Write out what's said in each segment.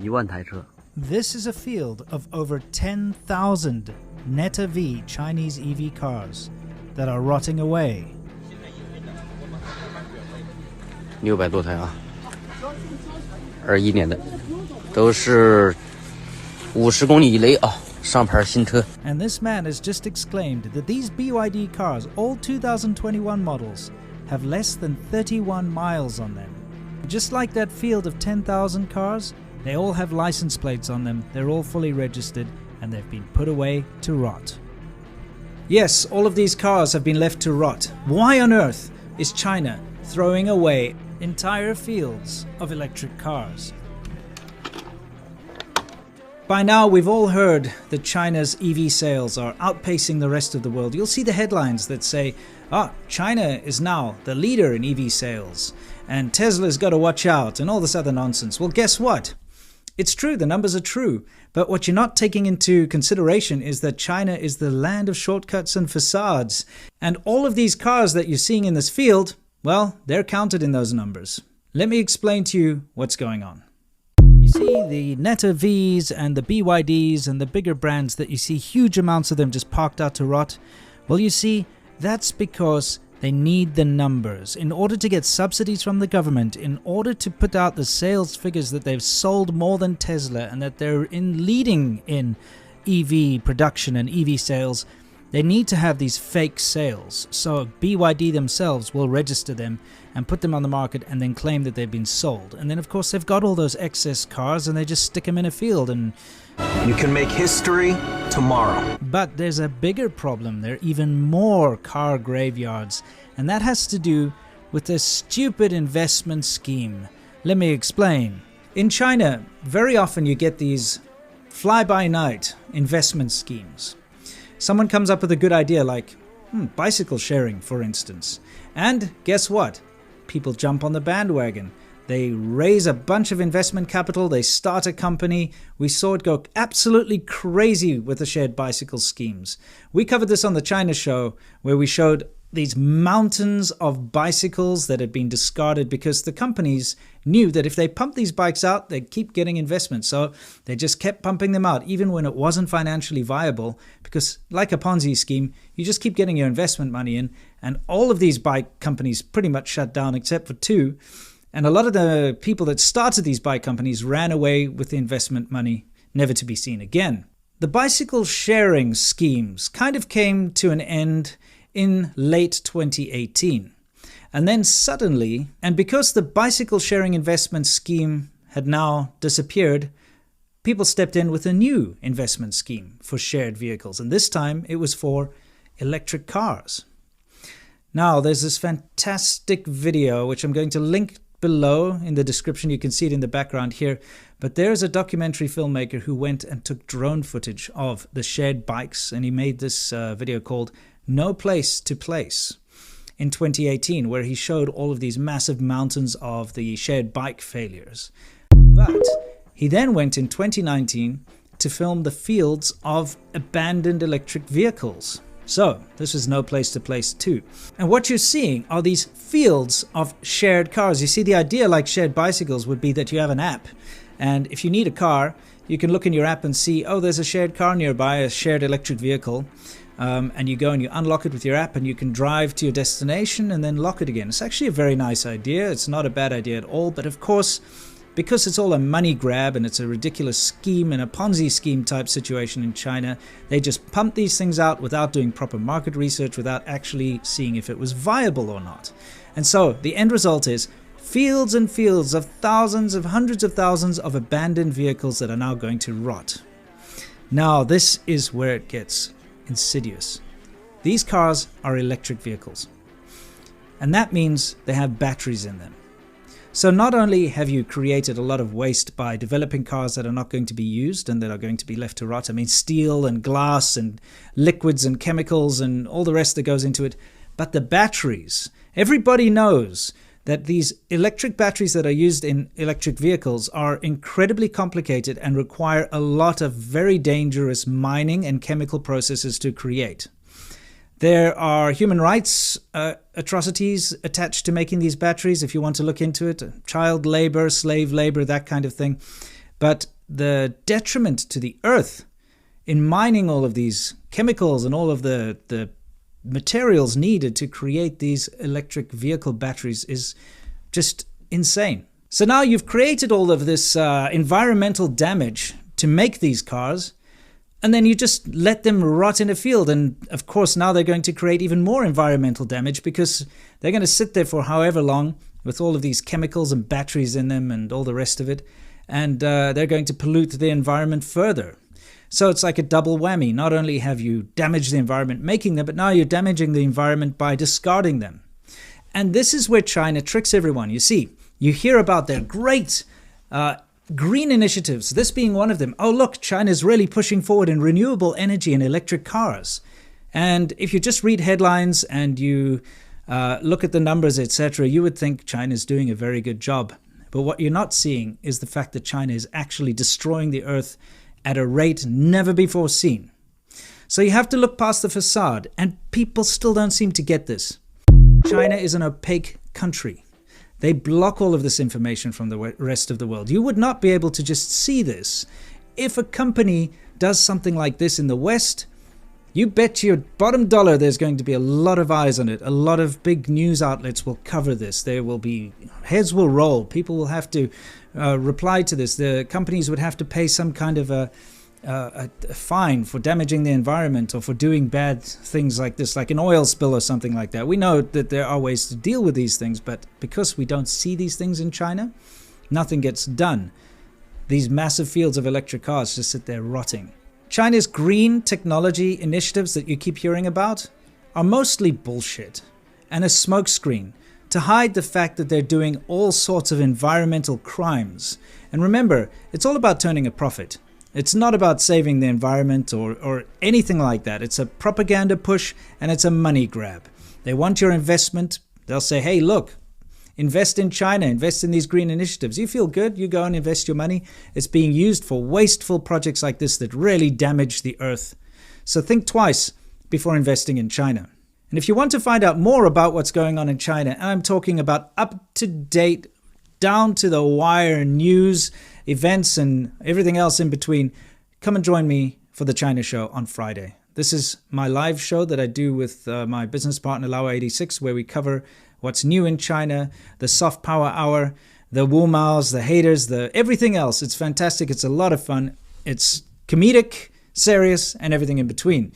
100,000台车。 This is a field of over 10,000 Neta V Chinese EV cars that are rotting away. 600多台啊，21年的，都是50公里以内啊，上牌新车。 And this man has just exclaimed that these BYD cars, all 2021 models, have less than 31 miles on them. Just like that field of 10,000 cars, they all have license plates on them, they're all fully registered, and they've been put away to rot. Yes, all of these cars have been left to rot. Why on earth is China throwing away entire fields of electric cars? By now, we've all heard that China's EV sales are outpacing the rest of the world. You'll see the headlines that say, China is now the leader in EV sales, and Tesla's got to watch out, and all this other nonsense. Well, guess what? It's true, the numbers are true, but what you're not taking into consideration is that China is the land of shortcuts and facades, and all of these cars that you're seeing in this field, well, they're counted in those numbers. Let me explain to you what's going on. You see the Neta Vs and the BYDs and the bigger brands that you see huge amounts of them just parked out to rot. Well, you see, that's because they need the numbers. In order to get subsidies from the government, in order to put out the sales figures that they've sold more than Tesla and that they're leading in EV production and EV sales, they need to have these fake sales. So BYD themselves will register them and put them on the market and then claim that they've been sold. And then of course they've got all those excess cars and they just stick them in a field and... You can make history tomorrow. But there's a bigger problem. There are even more car graveyards. And that has to do with this stupid investment scheme. Let me explain. In China, very often you get these fly-by-night investment schemes. Someone comes up with a good idea like bicycle sharing, for instance. And guess what? People jump on the bandwagon. They raise a bunch of investment capital. They start a company. We saw it go absolutely crazy with the shared bicycle schemes. We covered this on the China show where we showed these mountains of bicycles that had been discarded because the companies knew that if they pumped these bikes out, they'd keep getting investment. So they just kept pumping them out, even when it wasn't financially viable, because like a Ponzi scheme, you just keep getting your investment money in, and all of these bike companies pretty much shut down except for two. And a lot of the people that started these bike companies ran away with the investment money, never to be seen again. The bicycle sharing schemes kind of came to an end in late 2018. And then suddenly, and because the bicycle sharing investment scheme had now disappeared, people stepped in with a new investment scheme for shared vehicles. And this time it was for electric cars. Now, there's this fantastic video, which I'm going to link below in the description. You can see it in the background here. But there's a documentary filmmaker who went and took drone footage of the shared bikes. And he made this video called No Place to Place in 2018, where he showed all of these massive mountains of the shared bike failures. But he then went in 2019 to film the fields of abandoned electric vehicles. So this is No Place to Place 2. And what you're seeing are these fields of shared cars. You see, the idea, like shared bicycles, would be that you have an app. And if you need a car, you can look in your app and see, oh, there's a shared car nearby, a shared electric vehicle. And you go and you unlock it with your app and you can drive to your destination and then lock it again. It's actually a very nice idea. It's not a bad idea at all. But of course, because it's all a money grab and it's a ridiculous scheme and a Ponzi scheme type situation in China, they just pump these things out without doing proper market research, without actually seeing if it was viable or not. And so the end result is fields and fields of thousands of hundreds of thousands of abandoned vehicles that are now going to rot. Now, this is where it gets insidious. These cars are electric vehicles, and that means they have batteries in them. So not only have you created a lot of waste by developing cars that are not going to be used and that are going to be left to rot, I mean steel and glass and liquids and chemicals and all the rest that goes into it, but the batteries. Everybody knows that these electric batteries that are used in electric vehicles are incredibly complicated and require a lot of very dangerous mining and chemical processes to create. There are human rights atrocities attached to making these batteries, if you want to look into it. Child labor, slave labor, that kind of thing. But the detriment to the earth in mining all of these chemicals and all of the materials needed to create these electric vehicle batteries is just insane. So now you've created all of this environmental damage to make these cars, and then you just let them rot in a field. And of course, now they're going to create even more environmental damage because they're going to sit there for however long with all of these chemicals and batteries in them and all the rest of it. And they're going to pollute the environment further. So it's like a double whammy. Not only have you damaged the environment making them, but now you're damaging the environment by discarding them. And this is where China tricks everyone. You see, you hear about their great green initiatives, this being one of them. Oh, look, China's really pushing forward in renewable energy and electric cars. And if you just read headlines and you look at the numbers, etc., you would think China's doing a very good job. But what you're not seeing is the fact that China is actually destroying the earth at a rate never before seen. So you have to look past the facade, and people still don't seem to get this. China is an opaque country. They block all of this information from the rest of the world. You would not be able to just see this. If a company does something like this in the West, you bet your bottom dollar there's going to be a lot of eyes on it. A lot of big news outlets will cover this. There will be, heads will roll. People will have to reply to this. The companies would have to pay some kind of a fine for damaging the environment or for doing bad things like this, like an oil spill or something like that. We know that there are ways to deal with these things, but because we don't see these things in China, nothing gets done. These massive fields of electric cars just sit there rotting. China's green technology initiatives that you keep hearing about are mostly bullshit and a smokescreen to hide the fact that they're doing all sorts of environmental crimes. And remember, it's all about turning a profit. It's not about saving the environment or anything like that. It's a propaganda push and it's a money grab. They want your investment. They'll say, hey, look, invest in China, invest in these green initiatives. You feel good, you go and invest your money. It's being used for wasteful projects like this that really damage the earth. So think twice before investing in China. And if you want to find out more about what's going on in China, and I'm talking about up-to-date, down-to-the-wire news, events, and everything else in between, come and join me for the China Show on Friday. This is my live show that I do with my business partner, Laowa86, where we cover what's new in China, the soft power hour, the Wu Maos, the haters, the everything else. It's fantastic. It's a lot of fun. It's comedic, serious, and everything in between.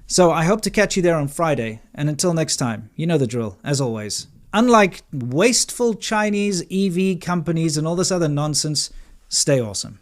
So I hope to catch you there on Friday. And until next time, you know the drill, as always. Unlike wasteful Chinese EV companies and all this other nonsense, stay awesome.